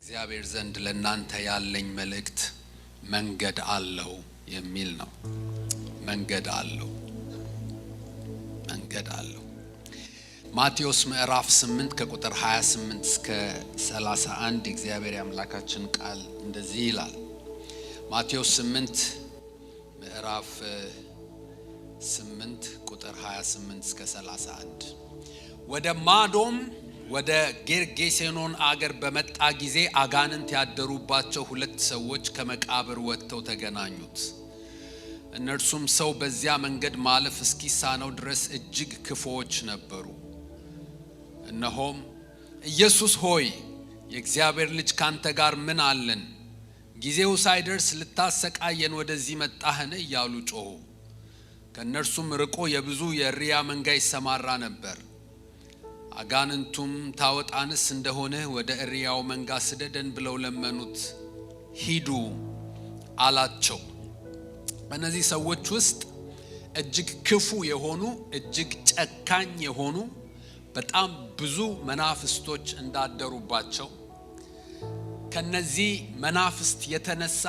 እግዚአብሔር ዘንድ ለእናንተ ያለኝ መልእክት መንገድ አለው የሚል ነው። መንገድ አለው። ማቴዎስ ምዕራፍ 8 ከቁጥር 28 እስከ 31 እግዚአብሔር ያምላካችን ቃል እንደዚህ ይላል። ማቴዎስ 8 ምዕራፍ 8 ቁጥር 28 እስከ 31 ወደ ማዶም ወደ ጌርጌሴኖን አገር በመጣ ጊዜ አጋንንት ያደሩባቸው ሁለት ሰዎች ከመቃብር ወጥተው ተገናኙት። እነርሱም ሰው በዚያ መንገድ ማለፍ እስኪሳነው ድረስ እጅግ ክፉዎች ነበሩ። እነሆም ኢየሱስ ሆይ የእግዚአብሔር ልጅ ካንተ ጋር ምን አለን? ጊዜው ሳይደርስ ልታሰቃየን ወደዚህ መጣህን? እያሉ ጮሁ። ከእነርሱም ርቆ የብዙ የእሪያ መንጋ ይሰማራ ነበር። አጋንንቱም ታወጣንስ እንደሆነ ወደ እሪያው መንጋ ስደደን ብለው ለመኑት። ሂዱ አላቸው። በእነዚህ ሰዎች ውስጥ እጅግ ክፉ የሆኑ እጅግ ጨካኝ የሆኑ በጣም ብዙ መናፍስቶች እንዳደሩባቸው፣ ከነዚህ መናፍስት የተነሳ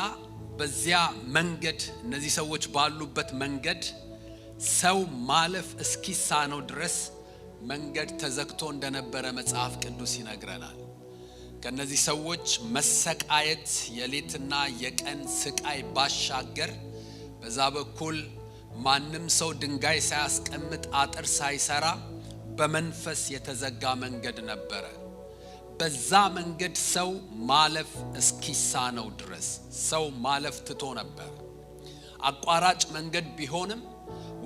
በዚያ መንገድ እነዚህ ሰዎች ባሉበት መንገድ ሰው ማለፍ እስኪሳነው ድረስ መንገድ ተዘግቶ እንደነበረ መጽሐፍ ቅዱስ ይነግረናል። ከነዚህ ሰዎች መሰቃየት የሌትና የቀን ስቃይ ባሻገር በዛ በኩል ማንም ሰው ድንጋይ ሳያስቀምጥ አጥር ሳይሰራ በመንፈስ የተዘጋ መንገድ ነበረ። በዛ መንገድ ሰው ማለፍ እስኪሳነው ድረስ ሰው ማለፍ ትቶ ነበር። አቋራጭ መንገድ ቢሆንም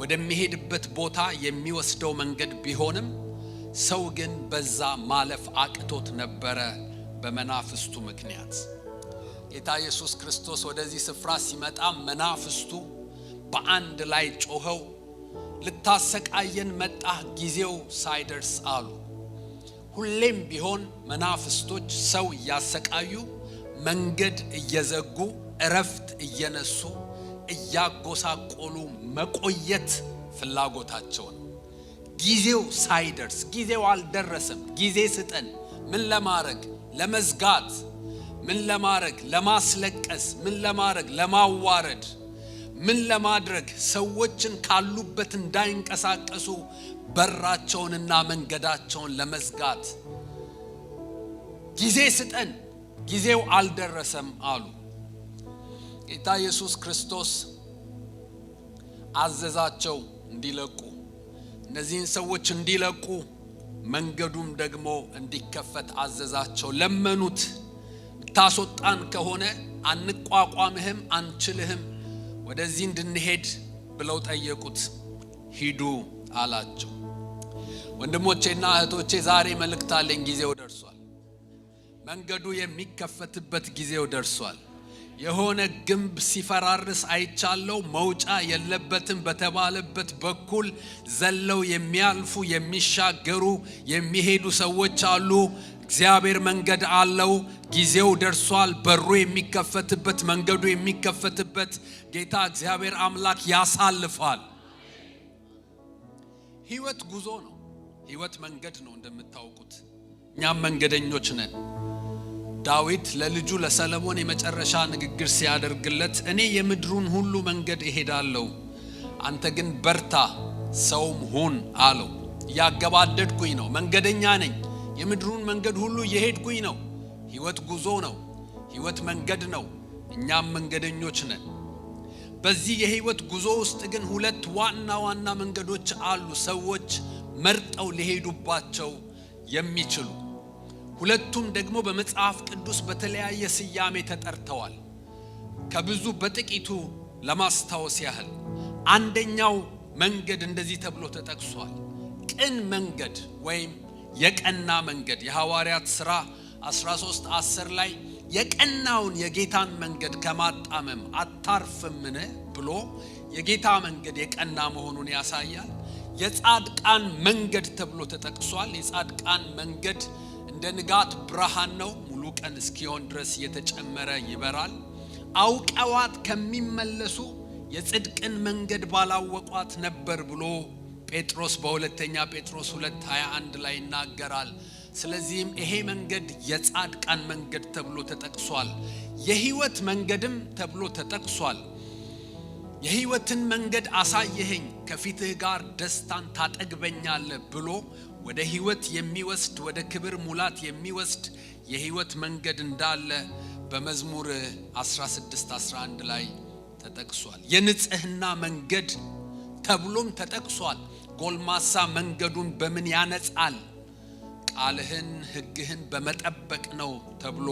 ወደሚሄድበት ቦታ የሚወስደው መንገድ ቢሆንም ሰው ግን በዛ ማለፍ አቅቶት ነበረ በመናፍስቱ ምክንያት። ጌታ ኢየሱስ ክርስቶስ ወደዚህ ስፍራ ሲመጣ መናፍስቱ በአንድ ላይ ጮኸው ልታሰቃየን መጣህ ጊዜው ሳይደርስ አሉ። ሁሌም ቢሆን መናፍስቶች ሰው እያሰቃዩ መንገድ እየዘጉ እረፍት እየነሱ እያጎሳቆሉ መቆየት ፍላጎታቸው ነው። ጊዜው ሳይደርስ ጊዜው አልደረሰም፣ ጊዜ ስጠን። ምን ለማድረግ? ለመዝጋት። ምን ለማድረግ? ለማስለቀስ። ምን ለማድረግ? ለማዋረድ። ምን ለማድረግ? ሰዎችን ካሉበት እንዳይንቀሳቀሱ በራቸውንና መንገዳቸውን ለመዝጋት። ጊዜ ስጠን፣ ጊዜው አልደረሰም አሉ። ጌታ ኢየሱስ ክርስቶስ አዘዛቸው እንዲለቁ። እነዚህን ሰዎች እንዲለቁ መንገዱም ደግሞ እንዲከፈት አዘዛቸው። ለመኑት። ታስወጣን ከሆነ አንቋቋምህም፣ አንችልህም፣ ወደዚህ እንድንሄድ ብለው ጠየቁት። ሂዱ አላቸው። ወንድሞቼና እህቶቼ ዛሬ መልእክት አለኝ። ጊዜው ደርሷል። መንገዱ የሚከፈትበት ጊዜው ደርሷል። የሆነ ግንብ ሲፈራርስ አይቻለው፣ መውጫ የለበትም በተባለበት በኩል ዘለው የሚያልፉ የሚሻገሩ የሚሄዱ ሰዎች አሉ። እግዚአብሔር መንገድ አለው። ጊዜው ደርሷል። በሩ የሚከፈትበት መንገዱ የሚከፈትበት ጌታ እግዚአብሔር አምላክ ያሳልፋል። ህይወት ጉዞ ነው። ህይወት መንገድ ነው። እንደምታውቁት እኛም መንገደኞች ነን። ዳዊት ለልጁ ለሰለሞን የመጨረሻ ንግግር ሲያደርግለት እኔ የምድሩን ሁሉ መንገድ እሄዳለሁ፣ አንተ ግን በርታ ሰውም ሁን አለው። ያገባደድኩኝ ነው፣ መንገደኛ ነኝ። የምድሩን መንገድ ሁሉ እየሄድኩኝ ነው። ህይወት ጉዞ ነው። ህይወት መንገድ ነው። እኛም መንገደኞች ነን። በዚህ የህይወት ጉዞ ውስጥ ግን ሁለት ዋና ዋና መንገዶች አሉ፣ ሰዎች መርጠው ሊሄዱባቸው የሚችሉ። ሁለቱም ደግሞ በመጽሐፍ ቅዱስ በተለያየ ስያሜ ተጠርተዋል። ከብዙ በጥቂቱ ለማስታወስ ያህል አንደኛው መንገድ እንደዚህ ተብሎ ተጠቅሷል። ቅን መንገድ ወይም የቀና መንገድ። የሐዋርያት ሥራ 13:10 ላይ የቀናውን የጌታን መንገድ ከማጣመም አታርፍምን ብሎ የጌታ መንገድ የቀና መሆኑን ያሳያል። የጻድቃን መንገድ ተብሎ ተጠቅሷል። የጻድቃን መንገድ እንደ ንጋት ብርሃን ነው፣ ሙሉ ቀን እስኪሆን ድረስ እየተጨመረ ይበራል። አውቀዋት ከሚመለሱ የጽድቅን መንገድ ባላወቋት ነበር ብሎ ጴጥሮስ በሁለተኛ ጴጥሮስ 2:21 ላይ ይናገራል። ስለዚህም ይሄ መንገድ የጻድቃን መንገድ ተብሎ ተጠቅሷል። የሕይወት መንገድም ተብሎ ተጠቅሷል። የሕይወትን መንገድ አሳየኸኝ ከፊትህ ጋር ደስታን ታጠግበኛለህ ብሎ ወደ ሕይወት የሚወስድ ወደ ክብር ሙላት የሚወስድ የሕይወት መንገድ እንዳለ በመዝሙር 16:11 ላይ ተጠቅሷል። የንጽህና መንገድ ተብሎም ተጠቅሷል። ጎልማሳ መንገዱን በምን ያነጻል? ቃልህን ሕግህን በመጠበቅ ነው ተብሎ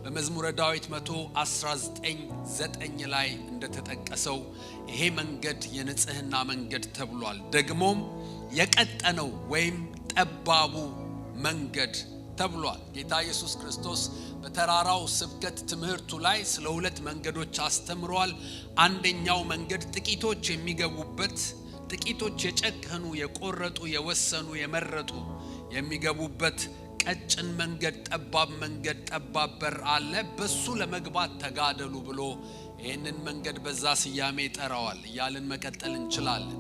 በመዝሙረ ዳዊት 119:9 ላይ እንደተጠቀሰው ይሄ መንገድ የንጽህና መንገድ ተብሏል። ደግሞም የቀጠነው ወይም ጠባቡ መንገድ ተብሏል። ጌታ ኢየሱስ ክርስቶስ በተራራው ስብከት ትምህርቱ ላይ ስለ ሁለት መንገዶች አስተምሯል። አንደኛው መንገድ ጥቂቶች የሚገቡበት፣ ጥቂቶች የጨከኑ የቆረጡ የወሰኑ የመረጡ የሚገቡበት ቀጭን መንገድ፣ ጠባብ መንገድ፣ ጠባብ በር አለ። በሱ ለመግባት ተጋደሉ ብሎ ይህንን መንገድ በዛ ስያሜ ይጠራዋል። እያልን መቀጠል እንችላለን።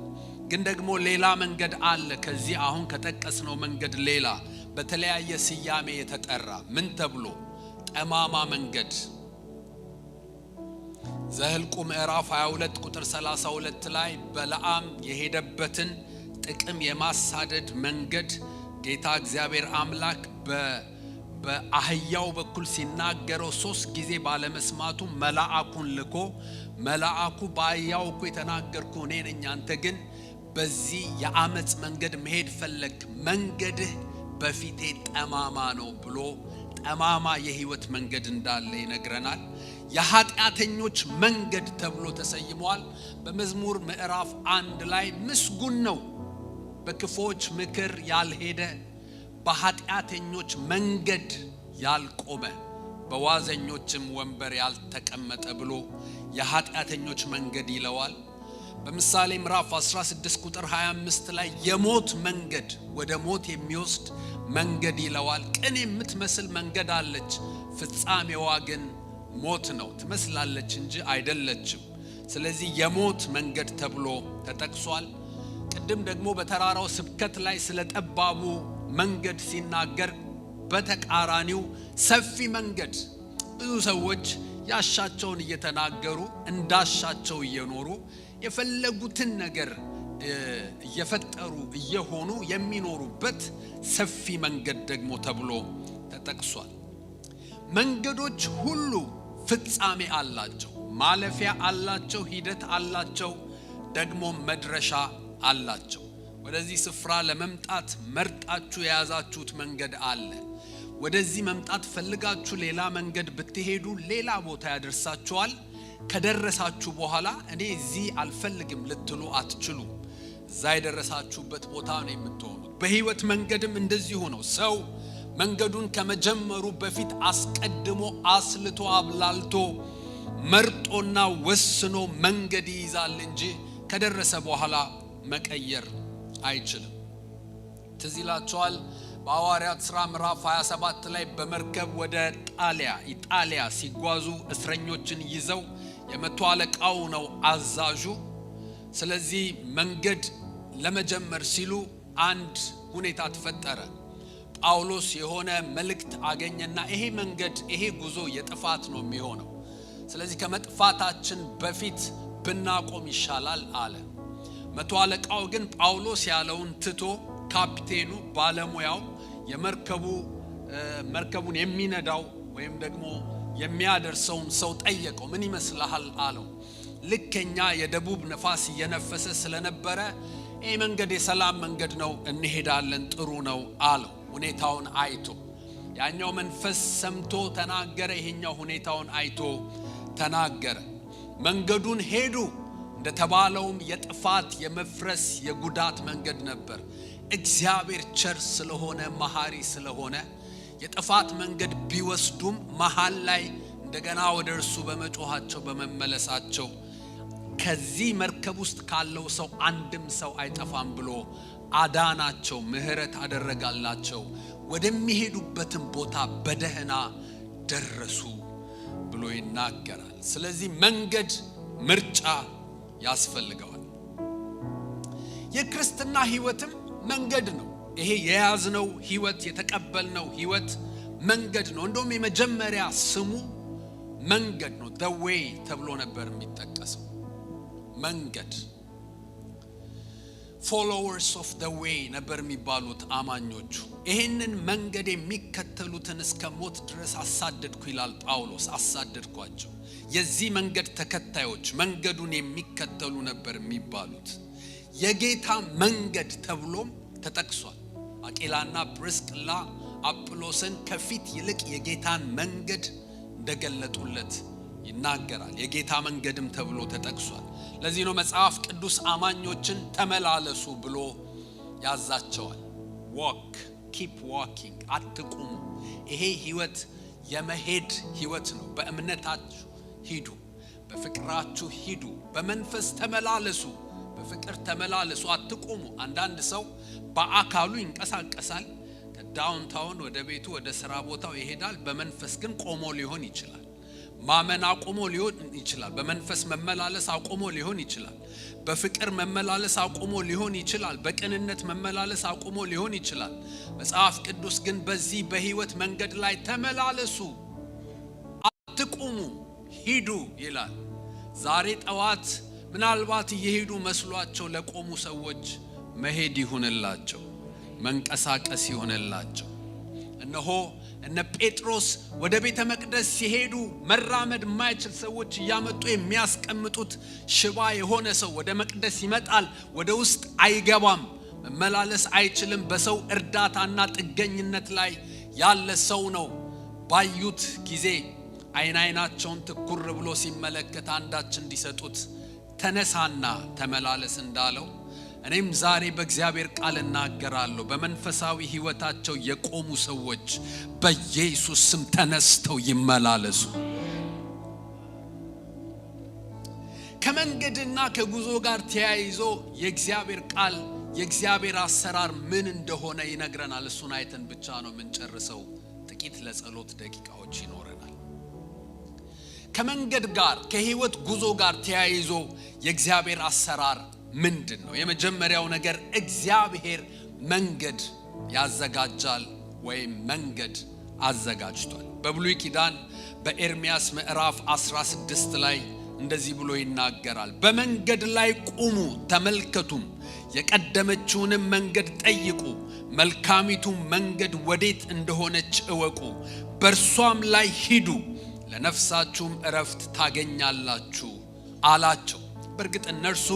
ግን ደግሞ ሌላ መንገድ አለ። ከዚህ አሁን ከጠቀስነው መንገድ ሌላ በተለያየ ስያሜ የተጠራ ምን ተብሎ? ጠማማ መንገድ። ዘኍልቍ ምዕራፍ 22 ቁጥር 32 ላይ በለዓም የሄደበትን ጥቅም የማሳደድ መንገድ ጌታ እግዚአብሔር አምላክ በአህያው በኩል ሲናገረው 3 ጊዜ ባለመስማቱ መልአኩን ልኮ መልአኩ በአህያው እኮ የተናገርኩ እኔ ነኝ፣ አንተ ግን በዚህ የአመጽ መንገድ መሄድ ፈለግ፣ መንገድህ በፊቴ ጠማማ ነው ብሎ ጠማማ የሕይወት መንገድ እንዳለ ይነግረናል። የኃጢአተኞች መንገድ ተብሎ ተሰይሟል። በመዝሙር ምዕራፍ 1 ላይ ምስጉን ነው በክፎች ምክር ያልሄደ፣ በኃጢአተኞች መንገድ ያልቆመ፣ በዋዘኞችም ወንበር ያልተቀመጠ ብሎ የኃጢአተኞች መንገድ ይለዋል። በምሳሌ ምዕራፍ 16 ቁጥር 25 ላይ የሞት መንገድ፣ ወደ ሞት የሚወስድ መንገድ ይለዋል። ቅን የምትመስል መንገድ አለች፣ ፍጻሜዋ ግን ሞት ነው። ትመስላለች እንጂ አይደለችም። ስለዚህ የሞት መንገድ ተብሎ ተጠቅሷል። ቅድም ደግሞ በተራራው ስብከት ላይ ስለ ጠባቡ መንገድ ሲናገር በተቃራኒው ሰፊ መንገድ፣ ብዙ ሰዎች ያሻቸውን እየተናገሩ እንዳሻቸው እየኖሩ የፈለጉትን ነገር እየፈጠሩ እየሆኑ የሚኖሩበት ሰፊ መንገድ ደግሞ ተብሎ ተጠቅሷል። መንገዶች ሁሉ ፍጻሜ አላቸው፣ ማለፊያ አላቸው፣ ሂደት አላቸው፣ ደግሞ መድረሻ አላቸው። ወደዚህ ስፍራ ለመምጣት መርጣችሁ የያዛችሁት መንገድ አለ። ወደዚህ መምጣት ፈልጋችሁ ሌላ መንገድ ብትሄዱ ሌላ ቦታ ያደርሳችኋል። ከደረሳችሁ በኋላ እኔ እዚህ አልፈልግም ልትሉ አትችሉ። እዛ የደረሳችሁበት ቦታ ነው የምትሆኑት። በሕይወት መንገድም እንደዚሁ ነው። ሰው መንገዱን ከመጀመሩ በፊት አስቀድሞ አስልቶ አብላልቶ መርጦና ወስኖ መንገድ ይይዛል እንጂ ከደረሰ በኋላ መቀየር አይችልም። ትዝ ይላችኋል በሐዋርያት ሥራ ምዕራፍ 27 ላይ በመርከብ ወደ ኢጣሊያ ሲጓዙ እስረኞችን ይዘው የመቶ አለቃው ነው አዛዡ። ስለዚህ መንገድ ለመጀመር ሲሉ አንድ ሁኔታ ተፈጠረ። ጳውሎስ የሆነ መልእክት አገኘና ይሄ መንገድ ይሄ ጉዞ የጥፋት ነው የሚሆነው፣ ስለዚህ ከመጥፋታችን በፊት ብናቆም ይሻላል አለ። መቶ አለቃው ግን ጳውሎስ ያለውን ትቶ ካፒቴኑ ባለሙያው መርከቡን የሚነዳው ወይም ደግሞ የሚያደርሰውን ሰው ጠየቀው። ምን ይመስልሃል አለው። ልከኛ የደቡብ ነፋስ እየነፈሰ ስለነበረ ይህ መንገድ የሰላም መንገድ ነው፣ እንሄዳለን፣ ጥሩ ነው አለው። ሁኔታውን አይቶ ያኛው መንፈስ ሰምቶ ተናገረ፣ ይሄኛው ሁኔታውን አይቶ ተናገረ። መንገዱን ሄዱ። እንደተባለውም የጥፋት የመፍረስ የጉዳት መንገድ ነበር። እግዚአብሔር ቸር ስለሆነ መሐሪ ስለሆነ የጥፋት መንገድ ቢወስዱም መሃል ላይ እንደገና ወደ እርሱ በመጮሃቸው በመመለሳቸው ከዚህ መርከብ ውስጥ ካለው ሰው አንድም ሰው አይጠፋም ብሎ አዳናቸው፣ ምህረት አደረጋላቸው። ወደሚሄዱበትም ቦታ በደህና ደረሱ ብሎ ይናገራል። ስለዚህ መንገድ ምርጫ ያስፈልገዋል። የክርስትና ሕይወትም መንገድ ነው። ይሄ የያዝነው ህይወት የተቀበልነው ህይወት መንገድ ነው። እንደውም የመጀመሪያ ስሙ መንገድ ነው። the way ተብሎ ነበር የሚጠቀሰው። መንገድ followers of the way ነበር የሚባሉት አማኞቹ። ይሄንን መንገድ የሚከተሉትን እስከ ሞት ድረስ አሳደድኩ ይላል ጳውሎስ። አሳደድኳቸው። የዚህ መንገድ ተከታዮች መንገዱን የሚከተሉ ነበር የሚባሉት። የጌታ መንገድ ተብሎም ተጠቅሷል። አቂላና ፕርስቅላ አጵሎስን ከፊት ይልቅ የጌታን መንገድ እንደገለጡለት ይናገራል። የጌታ መንገድም ተብሎ ተጠቅሷል። ለዚህ ነው መጽሐፍ ቅዱስ አማኞችን ተመላለሱ ብሎ ያዛቸዋል። walk, keep walking፣ አትቁሙ። ይሄ ህይወት የመሄድ ህይወት ነው። በእምነታችሁ ሂዱ፣ በፍቅራችሁ ሂዱ፣ በመንፈስ ተመላለሱ፣ በፍቅር ተመላለሱ፣ አትቁሙ። አንዳንድ ሰው በአካሉ ይንቀሳቀሳል፣ ከዳውንታውን ወደ ቤቱ ወደ ስራ ቦታው ይሄዳል። በመንፈስ ግን ቆሞ ሊሆን ይችላል። ማመን አቆሞ ሊሆን ይችላል። በመንፈስ መመላለስ አቆሞ ሊሆን ይችላል። በፍቅር መመላለስ አቆሞ ሊሆን ይችላል። በቅንነት መመላለስ አቆሞ ሊሆን ይችላል። መጽሐፍ ቅዱስ ግን በዚህ በህይወት መንገድ ላይ ተመላለሱ፣ አትቁሙ፣ ሂዱ ይላል። ዛሬ ጠዋት ምናልባት እየሄዱ መስሏቸው ለቆሙ ሰዎች መሄድ ይሁንላቸው፣ መንቀሳቀስ ይሁንላቸው። እነሆ እነ ጴጥሮስ ወደ ቤተ መቅደስ ሲሄዱ መራመድ የማይችል ሰዎች እያመጡ የሚያስቀምጡት ሽባ የሆነ ሰው ወደ መቅደስ ይመጣል፣ ወደ ውስጥ አይገባም፣ መመላለስ አይችልም። በሰው እርዳታና ጥገኝነት ላይ ያለ ሰው ነው። ባዩት ጊዜ አይናቸውን ትኩር ብሎ ሲመለከት አንዳች እንዲሰጡት ተነሳና ተመላለስ እንዳለው እኔም ዛሬ በእግዚአብሔር ቃል እናገራለሁ። በመንፈሳዊ ህይወታቸው የቆሙ ሰዎች በኢየሱስ ስም ተነስተው ይመላለሱ። ከመንገድና ከጉዞ ጋር ተያይዞ የእግዚአብሔር ቃል የእግዚአብሔር አሰራር ምን እንደሆነ ይነግረናል። እሱን አይተን ብቻ ነው የምንጨርሰው። ጥቂት ለጸሎት ደቂቃዎች ይኖረናል። ከመንገድ ጋር ከህይወት ጉዞ ጋር ተያይዞ የእግዚአብሔር አሰራር ምንድን ነው? የመጀመሪያው ነገር እግዚአብሔር መንገድ ያዘጋጃል ወይም መንገድ አዘጋጅቷል። በብሉይ ኪዳን በኤርሚያስ ምዕራፍ 16 ላይ እንደዚህ ብሎ ይናገራል። በመንገድ ላይ ቁሙ ተመልከቱም፣ የቀደመችውንም መንገድ ጠይቁ፣ መልካሚቱ መንገድ ወዴት እንደሆነች እወቁ፣ በእርሷም ላይ ሂዱ፣ ለነፍሳችሁም እረፍት ታገኛላችሁ አላቸው። በእርግጥ እነርሱ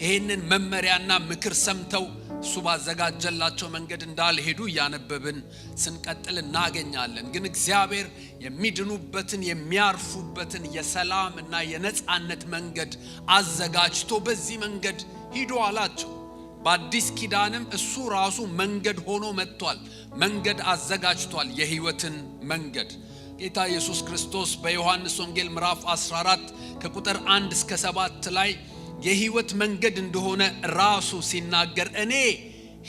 ይሄንን መመሪያና ምክር ሰምተው እሱ ባዘጋጀላቸው መንገድ እንዳልሄዱ እያነበብን ስንቀጥል እናገኛለን። ግን እግዚአብሔር የሚድኑበትን የሚያርፉበትን የሰላምና የነጻነት መንገድ አዘጋጅቶ በዚህ መንገድ ሂዱ አላቸው። በአዲስ ኪዳንም እሱ ራሱ መንገድ ሆኖ መጥቷል። መንገድ አዘጋጅቷል፣ የህይወትን መንገድ። ጌታ ኢየሱስ ክርስቶስ በዮሐንስ ወንጌል ምዕራፍ 14 ከቁጥር 1 እስከ 7 ላይ የህይወት መንገድ እንደሆነ ራሱ ሲናገር እኔ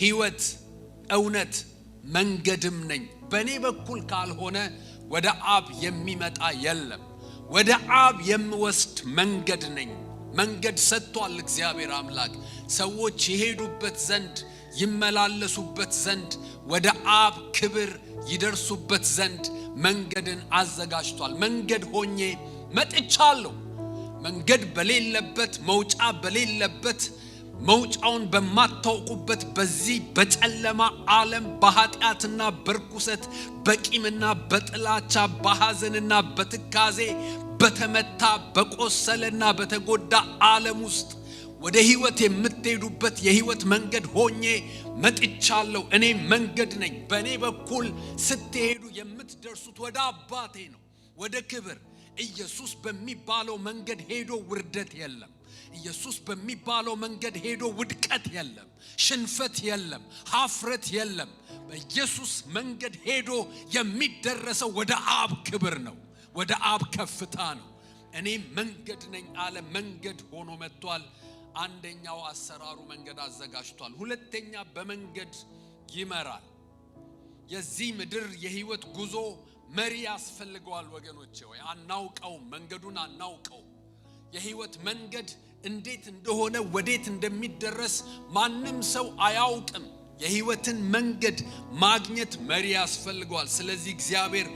ህይወት፣ እውነት፣ መንገድም ነኝ፣ በእኔ በኩል ካልሆነ ወደ አብ የሚመጣ የለም፣ ወደ አብ የምወስድ መንገድ ነኝ። መንገድ ሰጥቷል እግዚአብሔር አምላክ ሰዎች ይሄዱበት ዘንድ ይመላለሱበት ዘንድ ወደ አብ ክብር ይደርሱበት ዘንድ መንገድን አዘጋጅቷል። መንገድ ሆኜ መጥቻለሁ። መንገድ በሌለበት መውጫ በሌለበት መውጫውን በማታውቁበት በዚህ በጨለማ ዓለም በኃጢአትና በርኩሰት በቂምና በጥላቻ በሐዘንና በትካዜ በተመታ በቆሰለና በተጎዳ ዓለም ውስጥ ወደ ህይወት የምትሄዱበት የህይወት መንገድ ሆኜ መጥቻለሁ። እኔ መንገድ ነኝ። በእኔ በኩል ስትሄዱ የምትደርሱት ወደ አባቴ ነው፣ ወደ ክብር። ኢየሱስ በሚባለው መንገድ ሄዶ ውርደት የለም። ኢየሱስ በሚባለው መንገድ ሄዶ ውድቀት የለም፣ ሽንፈት የለም፣ ሀፍረት የለም። በኢየሱስ መንገድ ሄዶ የሚደረሰው ወደ አብ ክብር ነው፣ ወደ አብ ከፍታ ነው። እኔ መንገድ ነኝ አለ። መንገድ ሆኖ መጥቷል። አንደኛው አሰራሩ መንገድ አዘጋጅቷል። ሁለተኛ በመንገድ ይመራል። የዚህ ምድር የህይወት ጉዞ መሪ ያስፈልገዋል ወገኖቼ። ወይ አናውቀው፣ መንገዱን አናውቀው። የህይወት መንገድ እንዴት እንደሆነ ወዴት እንደሚደረስ ማንም ሰው አያውቅም። የሕይወትን መንገድ ማግኘት መሪ ያስፈልገዋል። ስለዚህ እግዚአብሔር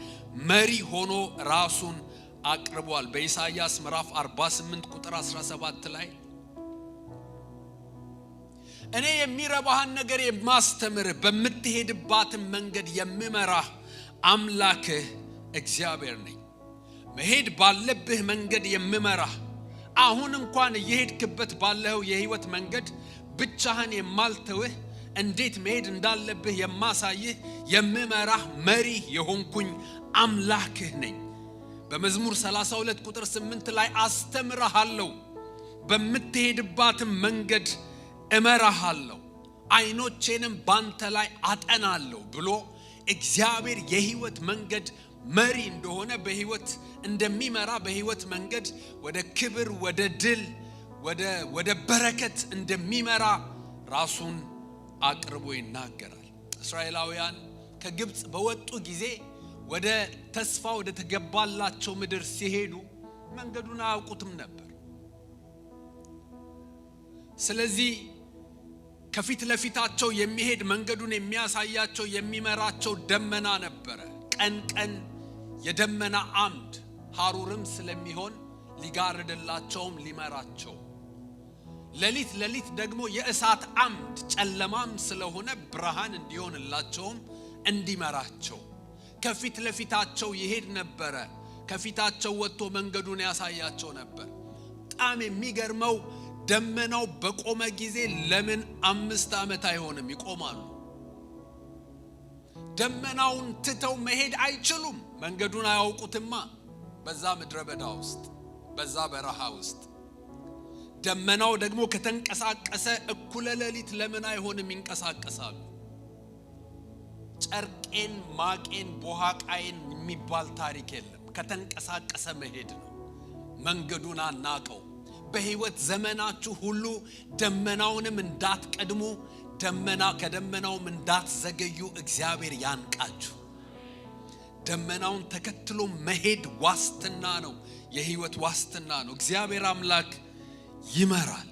መሪ ሆኖ ራሱን አቅርቧል። በኢሳይያስ ምዕራፍ 48 ቁጥር 17 ላይ እኔ የሚረባህን ነገር የማስተምርህ በምትሄድባትም መንገድ የምመራህ አምላክህ እግዚአብሔር ነኝ። መሄድ ባለብህ መንገድ የምመራህ፣ አሁን እንኳን እየሄድክበት ባለው የሕይወት መንገድ ብቻህን የማልተውህ፣ እንዴት መሄድ እንዳለብህ የማሳይህ የምመራህ መሪ የሆንኩኝ አምላክህ ነኝ። በመዝሙር 32 ቁጥር 8 ላይ አስተምርሃለሁ፣ በምትሄድባትም መንገድ እመራሃለሁ፣ ዓይኖቼንም ባንተ ላይ አጠናለሁ ብሎ እግዚአብሔር የሕይወት መንገድ መሪ እንደሆነ በሕይወት እንደሚመራ በሕይወት መንገድ ወደ ክብር፣ ወደ ድል፣ ወደ በረከት እንደሚመራ ራሱን አቅርቦ ይናገራል። እስራኤላውያን ከግብጽ በወጡ ጊዜ ወደ ተስፋ ወደ ተገባላቸው ምድር ሲሄዱ መንገዱን አያውቁትም ነበር። ስለዚህ ከፊት ለፊታቸው የሚሄድ መንገዱን የሚያሳያቸው የሚመራቸው ደመና ነበረ። ቀን ቀን የደመና አምድ ሐሩርም ስለሚሆን ሊጋርድላቸውም ሊመራቸው፣ ሌሊት ሌሊት ደግሞ የእሳት አምድ ጨለማም ስለሆነ ብርሃን እንዲሆንላቸውም እንዲመራቸው ከፊት ለፊታቸው ይሄድ ነበረ። ከፊታቸው ወጥቶ መንገዱን ያሳያቸው ነበር። በጣም የሚገርመው ደመናው በቆመ ጊዜ ለምን 5 ዓመት አይሆንም ይቆማሉ? ደመናውን ትተው መሄድ አይችሉም። መንገዱን አያውቁትማ። በዛ ምድረ በዳ ውስጥ፣ በዛ በረሃ ውስጥ ደመናው ደግሞ ከተንቀሳቀሰ እኩለ ሌሊት ለምን አይሆንም ይንቀሳቀሳሉ። ጨርቄን ማቄን ቦሃቃዬን የሚባል ታሪክ የለም። ከተንቀሳቀሰ መሄድ ነው። መንገዱን አናቀው። በሕይወት ዘመናችሁ ሁሉ ደመናውንም እንዳትቀድሙ፣ ከደመናውም እንዳትዘገዩ እግዚአብሔር ያንቃችሁ። ደመናውን ተከትሎ መሄድ ዋስትና ነው፣ የሕይወት ዋስትና ነው። እግዚአብሔር አምላክ ይመራል።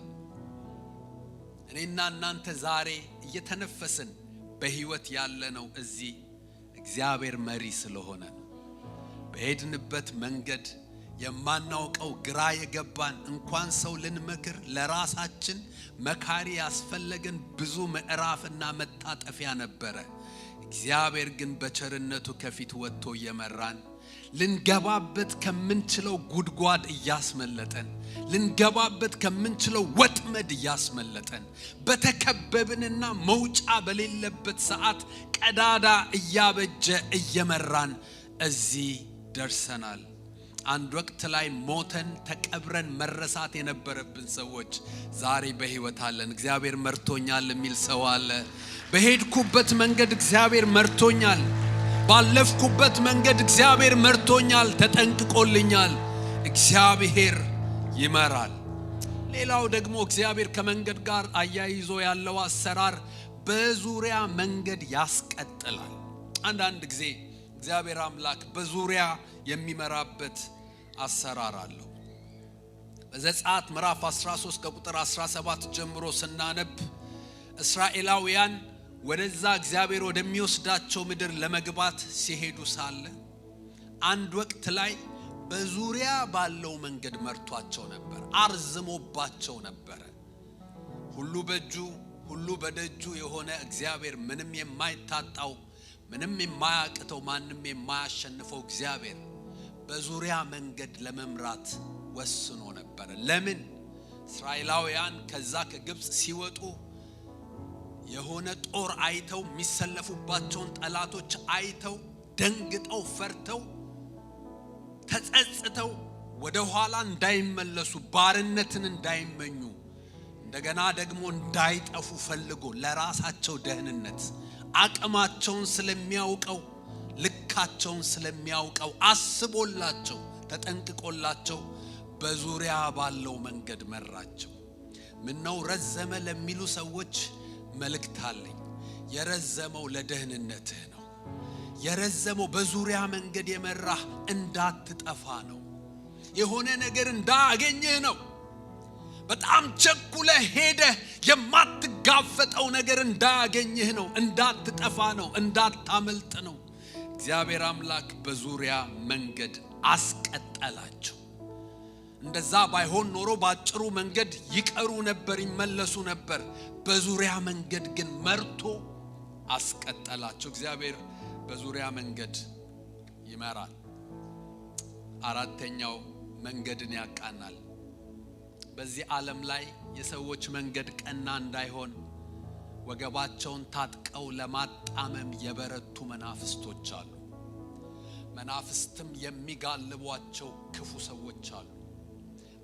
እኔና እናንተ ዛሬ እየተነፈስን በሕይወት ያለነው እዚህ እግዚአብሔር መሪ ስለሆነ ነው። በሄድንበት መንገድ የማናውቀው ግራ የገባን እንኳን ሰው ልንመክር ለራሳችን መካሪ ያስፈለገን ብዙ ምዕራፍና መታጠፊያ ነበረ። እግዚአብሔር ግን በቸርነቱ ከፊት ወጥቶ እየመራን ልንገባበት ከምንችለው ጉድጓድ እያስመለጠን፣ ልንገባበት ከምንችለው ወጥመድ እያስመለጠን፣ በተከበብንና መውጫ በሌለበት ሰዓት ቀዳዳ እያበጀ እየመራን እዚህ ደርሰናል። አንድ ወቅት ላይ ሞተን ተቀብረን መረሳት የነበረብን ሰዎች ዛሬ በሕይወት አለን። እግዚአብሔር መርቶኛል የሚል ሰው አለ? በሄድኩበት መንገድ እግዚአብሔር መርቶኛል። ባለፍኩበት መንገድ እግዚአብሔር መርቶኛል፣ ተጠንቅቆልኛል። እግዚአብሔር ይመራል። ሌላው ደግሞ እግዚአብሔር ከመንገድ ጋር አያይዞ ያለው አሰራር በዙሪያ መንገድ ያስቀጥላል። አንዳንድ ጊዜ እግዚአብሔር አምላክ በዙሪያ የሚመራበት አሰራር አለው። በዘጸአት ምዕራፍ 13 ከቁጥር 17 ጀምሮ ስናነብ እስራኤላውያን ወደዛ እግዚአብሔር ወደሚወስዳቸው ምድር ለመግባት ሲሄዱ ሳለ አንድ ወቅት ላይ በዙሪያ ባለው መንገድ መርቷቸው ነበር፣ አርዝሞባቸው ነበር። ሁሉ በእጁ ሁሉ በደጁ የሆነ እግዚአብሔር፣ ምንም የማይታጣው ምንም የማያቅተው ማንም የማያሸንፈው እግዚአብሔር በዙሪያ መንገድ ለመምራት ወስኖ ነበር። ለምን? እስራኤላውያን ከዛ ከግብጽ ሲወጡ የሆነ ጦር አይተው የሚሰለፉባቸውን ጠላቶች አይተው ደንግጠው ፈርተው ተጸጽተው ወደ ኋላ እንዳይመለሱ፣ ባርነትን እንዳይመኙ፣ እንደገና ደግሞ እንዳይጠፉ ፈልጎ ለራሳቸው ደህንነት አቅማቸውን ስለሚያውቀው ልካቸውን ስለሚያውቀው አስቦላቸው ተጠንቅቆላቸው በዙሪያ ባለው መንገድ መራቸው። ምነው ረዘመ ለሚሉ ሰዎች መልእክት አለኝ። የረዘመው ለደህንነትህ ነው። የረዘመው በዙሪያ መንገድ የመራህ እንዳትጠፋ ነው። የሆነ ነገር እንዳያገኝህ ነው። በጣም ቸኩለ ሄደ የማትጋፈጠው ነገር እንዳያገኝህ ነው፣ እንዳትጠፋ ነው፣ እንዳታመልጥ ነው። እግዚአብሔር አምላክ በዙሪያ መንገድ አስቀጠላቸው። እንደዛ ባይሆን ኖሮ ባጭሩ መንገድ ይቀሩ ነበር፣ ይመለሱ ነበር። በዙሪያ መንገድ ግን መርቶ አስቀጠላቸው። እግዚአብሔር በዙሪያ መንገድ ይመራል። አራተኛው መንገድን ያቃናል። በዚህ ዓለም ላይ የሰዎች መንገድ ቀና እንዳይሆን ወገባቸውን ታጥቀው ለማጣመም የበረቱ መናፍስቶች አሉ። መናፍስትም የሚጋልቧቸው ክፉ ሰዎች አሉ፣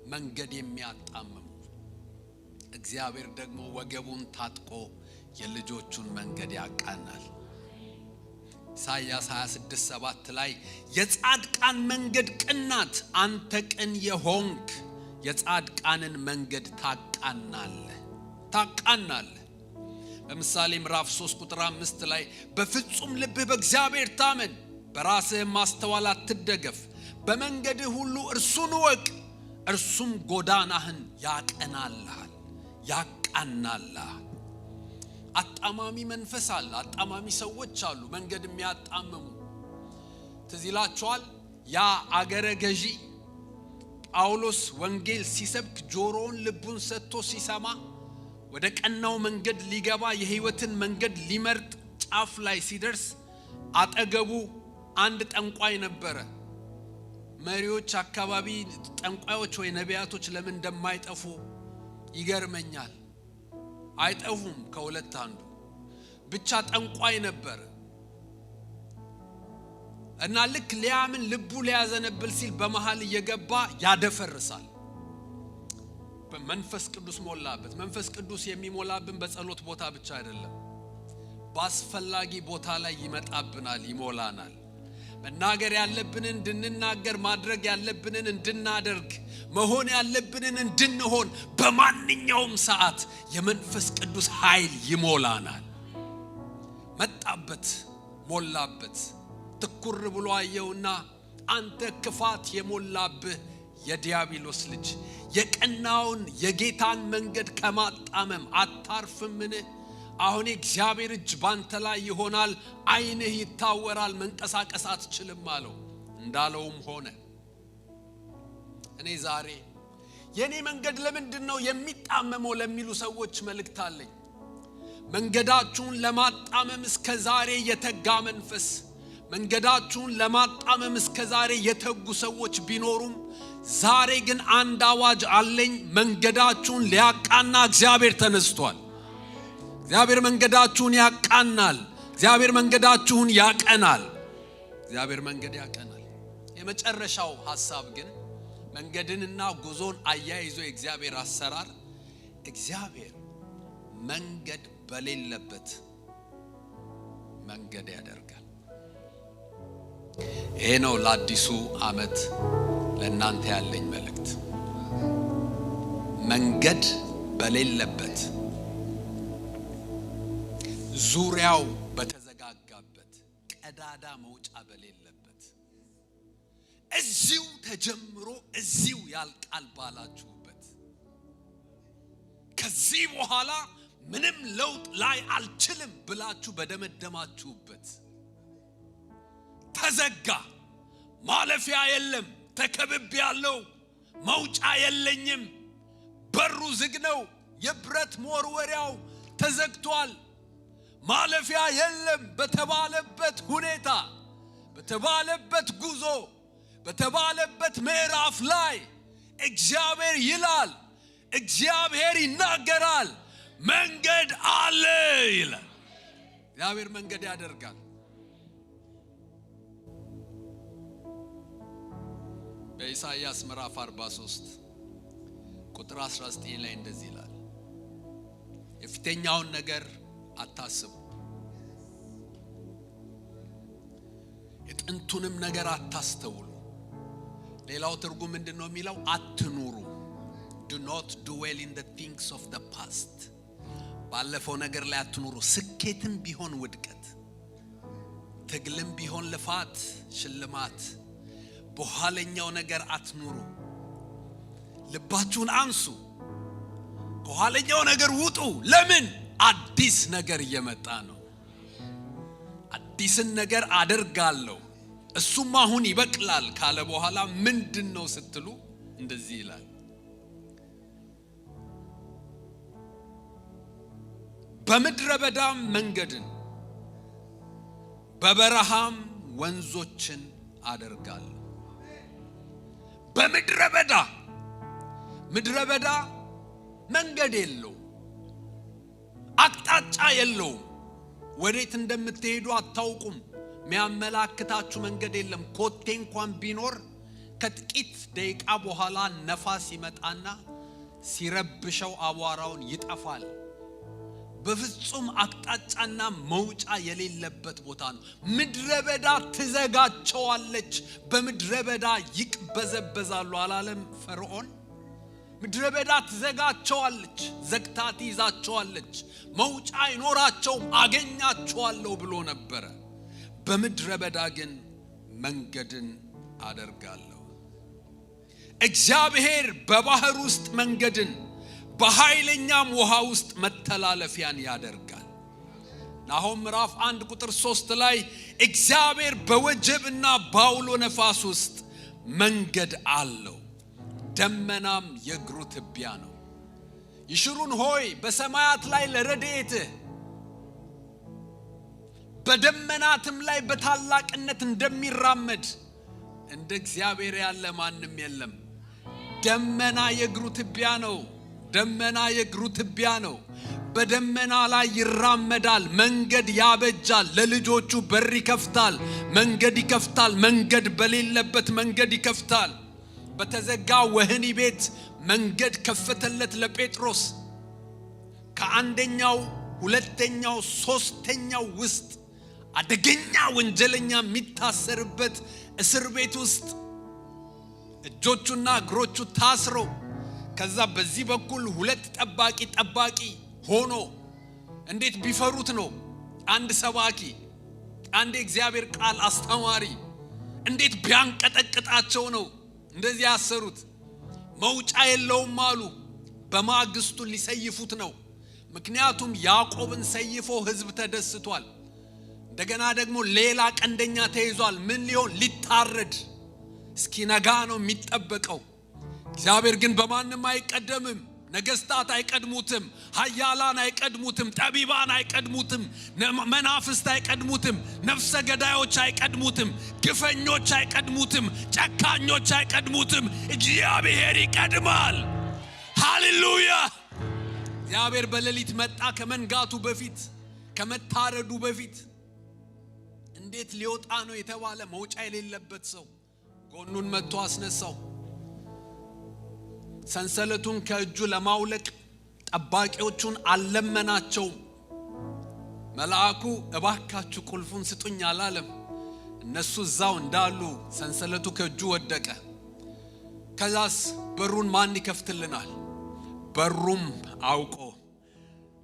መንገድ የሚያጣምሙ። እግዚአብሔር ደግሞ ወገቡን ታጥቆ የልጆቹን መንገድ ያቃናል። ኢሳይያስ 26:7 ላይ የጻድቃን መንገድ ቅናት፣ አንተ ቅን የሆንክ የጻድቃንን መንገድ ታቃናለህ። በምሳሌ ምዕራፍ 3:5 ላይ በፍጹም ልብህ በእግዚአብሔር ታመን፣ በራስህ ማስተዋል አትደገፍ፣ በመንገድህ ሁሉ እርሱን እወቅ፣ እርሱም ጎዳናህን ያቀናልሃል፣ ያቃናልሃል። አጣማሚ መንፈስ አለ፣ አጣማሚ ሰዎች አሉ፣ መንገድ የሚያጣምሙ። ትዝ ይላችኋል ያ አገረ ገዢ ጳውሎስ ወንጌል ሲሰብክ ጆሮውን ልቡን ሰጥቶ ሲሰማ ወደ ቀናው መንገድ ሊገባ የሕይወትን መንገድ ሊመርጥ ጫፍ ላይ ሲደርስ አጠገቡ አንድ ጠንቋይ ነበረ። መሪዎች አካባቢ ጠንቋዮች ወይ ነቢያቶች ለምን እንደማይጠፉ ይገርመኛል። አይጠፉም፣ ከሁለት አንዱ። ብቻ ጠንቋይ ነበር እና ልክ ሊያምን ልቡ ሊያዘነብል ሲል በመሃል እየገባ ያደፈርሳል። መንፈስ ቅዱስ ሞላበት። መንፈስ ቅዱስ የሚሞላብን በጸሎት ቦታ ብቻ አይደለም፣ በአስፈላጊ ቦታ ላይ ይመጣብናል፣ ይሞላናል። መናገር ያለብንን እንድንናገር፣ ማድረግ ያለብንን እንድናደርግ፣ መሆን ያለብንን እንድንሆን በማንኛውም ሰዓት የመንፈስ ቅዱስ ኃይል ይሞላናል። መጣበት፣ ሞላበት። ትኩር ብሎ አየውና አንተ ክፋት የሞላብህ የዲያብሎስ ልጅ የቀናውን የጌታን መንገድ ከማጣመም አታርፍምን? አሁን እግዚአብሔር እጅ ባንተ ላይ ይሆናል፣ ዓይንህ ይታወራል፣ መንቀሳቀስ አትችልም አለው። እንዳለውም ሆነ። እኔ ዛሬ የኔ መንገድ ለምንድነው የሚጣመመው ለሚሉ ሰዎች መልእክት አለኝ። መንገዳችሁን ለማጣመም እስከ ዛሬ የተጋ መንፈስ፣ መንገዳችሁን ለማጣመም እስከ ዛሬ የተጉ ሰዎች ቢኖሩም ዛሬ ግን አንድ አዋጅ አለኝ። መንገዳችሁን ሊያቃና እግዚአብሔር ተነስቷል። እግዚአብሔር መንገዳችሁን ያቃናል። እግዚአብሔር መንገዳችሁን ያቀናል። እግዚአብሔር መንገድ ያቀናል። የመጨረሻው ሐሳብ ግን መንገድንና ጉዞን አያይዞ የእግዚአብሔር አሰራር፣ እግዚአብሔር መንገድ በሌለበት መንገድ ያደርጋል። ይሄ ነው ለአዲሱ ዓመት ለእናንተ ያለኝ መልእክት። መንገድ በሌለበት፣ ዙሪያው በተዘጋጋበት፣ ቀዳዳ መውጫ በሌለበት፣ እዚሁ ተጀምሮ እዚሁ ያልቃል ባላችሁበት፣ ከዚህ በኋላ ምንም ለውጥ ላይ አልችልም ብላችሁ በደመደማችሁበት፣ ተዘጋ፣ ማለፊያ የለም፣ ተከብቤ ያለው መውጫ የለኝም፣ በሩ ዝግ ነው፣ የብረት መወርወሪያው ተዘግቷል፣ ማለፊያ የለም በተባለበት ሁኔታ፣ በተባለበት ጉዞ፣ በተባለበት ምዕራፍ ላይ እግዚአብሔር ይላል፣ እግዚአብሔር ይናገራል፣ መንገድ አለ ይላል። እግዚአብሔር መንገድ ያደርጋል። በኢሳይያስ ምዕራፍ 43 ቁጥር 19 ላይ እንደዚህ ይላል፣ የፊተኛውን ነገር አታስቡ፣ የጥንቱንም ነገር አታስተውሉ። ሌላው ትርጉም ምንድነው የሚለው? አትኑሩ። Do not dwell in the things of the past። ባለፈው ነገር ላይ አትኑሩ። ስኬትም ቢሆን ውድቀት፣ ትግልም ቢሆን ልፋት፣ ሽልማት፣ በኋለኛው ነገር አትኑሩ። ልባችሁን አንሱ፣ ከኋለኛው ነገር ውጡ። ለምን? አዲስ ነገር እየመጣ ነው። አዲስን ነገር አደርጋለሁ እሱም አሁን ይበቅላል ካለ በኋላ ምንድነው ስትሉ እንደዚህ ይላል፣ በምድረ በዳም መንገድን በበረሃም ወንዞችን አደርጋለሁ። በምድረ በዳ ምድረ በዳ መንገድ የለው፣ አቅጣጫ የለው፣ ወዴት እንደምትሄዱ አታውቁም። የሚያመላክታችሁ መንገድ የለም። ኮቴ እንኳን ቢኖር ከጥቂት ደቂቃ በኋላ ነፋስ ይመጣና ሲረብሸው አቧራውን ይጠፋል። በፍጹም አቅጣጫና መውጫ የሌለበት ቦታ ነው። ምድረ በዳ ትዘጋቸዋለች፣ በምድረ በዳ ይቅበዘበዛሉ አላለም ፈርዖን? ምድረ በዳ ትዘጋቸዋለች፣ ዘግታ ትይዛቸዋለች፣ መውጫ አይኖራቸውም፣ አገኛቸዋለሁ ብሎ ነበረ። በምድረ በዳ ግን መንገድን አደርጋለሁ። እግዚአብሔር በባህር ውስጥ መንገድን በኃይለኛም ውሃ ውስጥ መተላለፊያን ያደርጋል። ናሆም ምዕራፍ 1 ቁጥር 3 ላይ እግዚአብሔር በወጀብና በአውሎ ነፋስ ውስጥ መንገድ አለው፣ ደመናም የእግሩ ትቢያ ነው። ይሽሩን ሆይ በሰማያት ላይ ለረድኤትህ፣ በደመናትም ላይ በታላቅነት እንደሚራመድ እንደ እግዚአብሔር ያለ ማንም የለም። ደመና የእግሩ ትቢያ ነው። ደመና የእግሩ ትቢያ ነው። በደመና ላይ ይራመዳል፣ መንገድ ያበጃል፣ ለልጆቹ በር ይከፍታል፣ መንገድ ይከፍታል፣ መንገድ በሌለበት መንገድ ይከፍታል። በተዘጋ ወህኒ ቤት መንገድ ከፈተለት ለጴጥሮስ። ከአንደኛው ሁለተኛው ሶስተኛው ውስጥ አደገኛ ወንጀለኛ የሚታሰርበት እስር ቤት ውስጥ እጆቹና እግሮቹ ታስረው ከዛ በዚህ በኩል ሁለት ጠባቂ ሆኖ እንዴት ቢፈሩት ነው? አንድ ሰባኪ፣ አንድ እግዚአብሔር ቃል አስተማሪ እንዴት ቢያንቀጠቅጣቸው ነው እንደዚህ ያሰሩት? መውጫ የለውም አሉ። በማግስቱ ሊሰይፉት ነው። ምክንያቱም ያዕቆብን ሰይፎ ህዝብ ተደስቷል። እንደገና ደግሞ ሌላ ቀንደኛ ተይዟል። ምን ሊሆን? ሊታረድ እስኪነጋ ነው የሚጠበቀው። እግዚአብሔር ግን በማንም አይቀደምም። ነገስታት አይቀድሙትም፣ ኃያላን አይቀድሙትም፣ ጠቢባን አይቀድሙትም፣ መናፍስት አይቀድሙትም፣ ነፍሰ ገዳዮች አይቀድሙትም፣ ግፈኞች አይቀድሙትም፣ ጨካኞች አይቀድሙትም። እግዚአብሔር ይቀድማል። ሃሌሉያ! እግዚአብሔር በሌሊት መጣ፣ ከመንጋቱ በፊት፣ ከመታረዱ በፊት። እንዴት ሊወጣ ነው የተባለ መውጫ የሌለበት ሰው ጎኑን መጥቶ አስነሳው። ሰንሰለቱን ከእጁ ለማውለቅ ጠባቂዎቹን አለመናቸው። መልአኩ እባካችሁ ቁልፉን ስጡኝ አላለም። እነሱ እዛው እንዳሉ ሰንሰለቱ ከእጁ ወደቀ። ከዛስ በሩን ማን ይከፍትልናል? በሩም አውቆ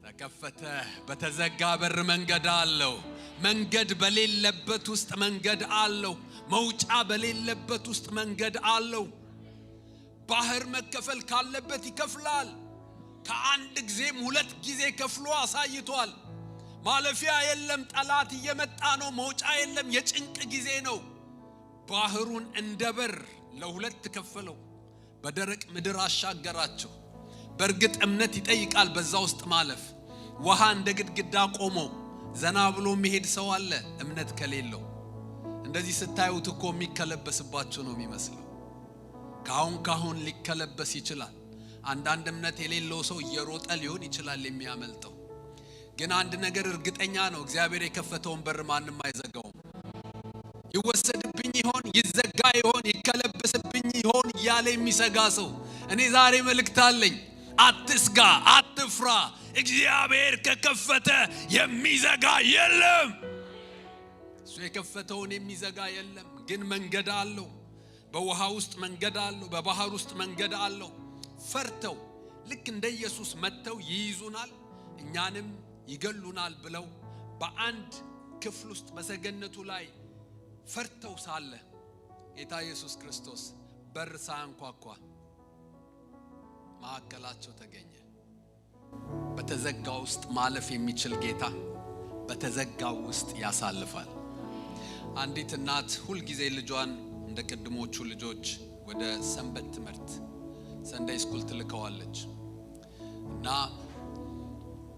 ተከፈተ። በተዘጋ በር መንገድ አለው። መንገድ በሌለበት ውስጥ መንገድ አለው። መውጫ በሌለበት ውስጥ መንገድ አለው። ባህር መከፈል ካለበት ይከፍላል። ከአንድ ጊዜም ሁለት ጊዜ ከፍሎ አሳይቷል። ማለፊያ የለም። ጠላት እየመጣ ነው። መውጫ የለም። የጭንቅ ጊዜ ነው። ባህሩን እንደ በር ለሁለት ከፈለው፣ በደረቅ ምድር አሻገራቸው። በእርግጥ እምነት ይጠይቃል በዛ ውስጥ ማለፍ። ውሃ እንደ ግድግዳ ቆሞ ዘና ብሎ መሄድ ሰው አለ እምነት ከሌለው። እንደዚህ ስታዩት እኮ የሚከለበስባቸው ነው የሚመስለው። ካሁን ሊከለበስ ይችላል። አንዳንድ እምነት የሌለው ሰው እየሮጠ ሊሆን ይችላል የሚያመልጠው። ግን አንድ ነገር እርግጠኛ ነው፣ እግዚአብሔር የከፈተውን በር ማንም አይዘጋውም። ይወሰድብኝ ይሆን፣ ይዘጋ ይሆን፣ ይከለበስብኝ ይሆን እያለ የሚሰጋ ሰው እኔ ዛሬ መልእክት አለኝ። አትስጋ፣ አትፍራ። እግዚአብሔር ከከፈተ የሚዘጋ የለም። እሱ የከፈተውን የሚዘጋ የለም። ግን መንገድ አለው። በውሃ ውስጥ መንገድ አለው። በባህር ውስጥ መንገድ አለው። ፈርተው ልክ እንደ ኢየሱስ መተው ይይዙናል፣ እኛንም ይገሉናል ብለው በአንድ ክፍል ውስጥ በሰገነቱ ላይ ፈርተው ሳለ ጌታ ኢየሱስ ክርስቶስ በር ሳያንኳኳ ማዕከላቸው ተገኘ። በተዘጋው ውስጥ ማለፍ የሚችል ጌታ በተዘጋው ውስጥ ያሳልፋል። አንዲት እናት ሁሉ ጊዜ ልጇን እንደ ቀድሞቹ ልጆች ወደ ሰንበት ትምህርት ሰንደይ ስኩል ትልከዋለች እና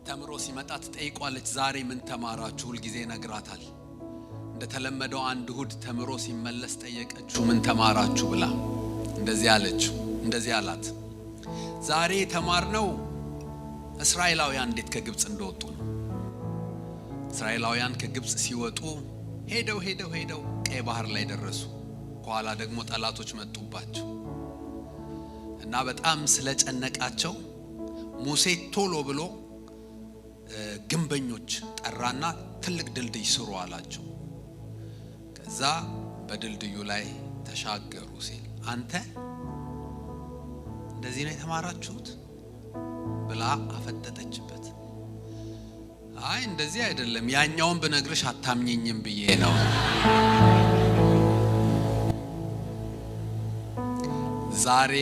ተምሮ ሲመጣ ትጠይቋለች። ዛሬ ምን ተማራችሁ? ሁሉ ጊዜ ነግራታል። እንደ ተለመደው አንድ እሁድ ተምሮ ሲመለስ ጠየቀችው፣ ምን ተማራችሁ ብላ። እንደዚህ አለችው፣ እንደዚህ አላት፣ ዛሬ ተማርነው እስራኤላውያን እንዴት ከግብጽ እንደወጡ ነው። እስራኤላውያን ከግብጽ ሲወጡ ሄደው ቀይ ባህር ላይ ደረሱ። ከኋላ ደግሞ ጠላቶች መጡባቸው እና በጣም ስለጨነቃቸው ሙሴ ቶሎ ብሎ ግንበኞች ጠራና ትልቅ ድልድይ ስሩ አላቸው። ከዛ በድልድዩ ላይ ተሻገሩ ሲል አንተ እንደዚህ ነው የተማራችሁት ብላ አፈጠጠችበት። አይ እንደዚህ አይደለም፣ ያኛውን ብነግርሽ አታምኚኝም ብዬ ነው። ዛሬ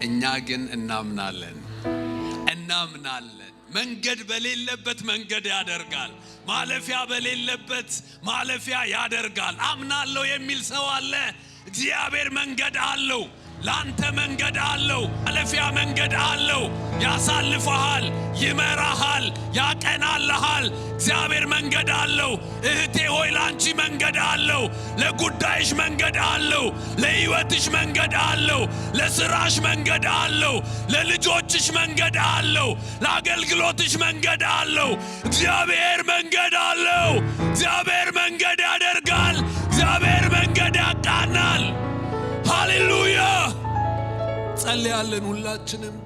እኛ ግን እናምናለን። መንገድ በሌለበት መንገድ ያደርጋል። ማለፊያ በሌለበት ማለፊያ ያደርጋል። አምናለሁ የሚል ሰው አለ። እግዚአብሔር መንገድ አለው። ላንተ መንገድ አለው። ማለፊያ መንገድ አለው። ያሳልፈሃል፣ ይመራሃል፣ ያቀናልሃል። እግዚአብሔር መንገድ አለው። እህቴ ሆይ ላንቺ መንገድ አለው። ለጉዳይሽ መንገድ አለው። ለሕይወትሽ መንገድ አለው። ለስራሽ መንገድ አለው። ለልጆችሽ መንገድ አለው። ለአገልግሎትሽ መንገድ አለው። እግዚአብሔር መንገድ አለው። እግዚአብሔር መንገድ ያደርጋል። እግዚአብሔር መንገድ ያቃናል። ሃሌሉያ! ጸልያለን ሁላችንም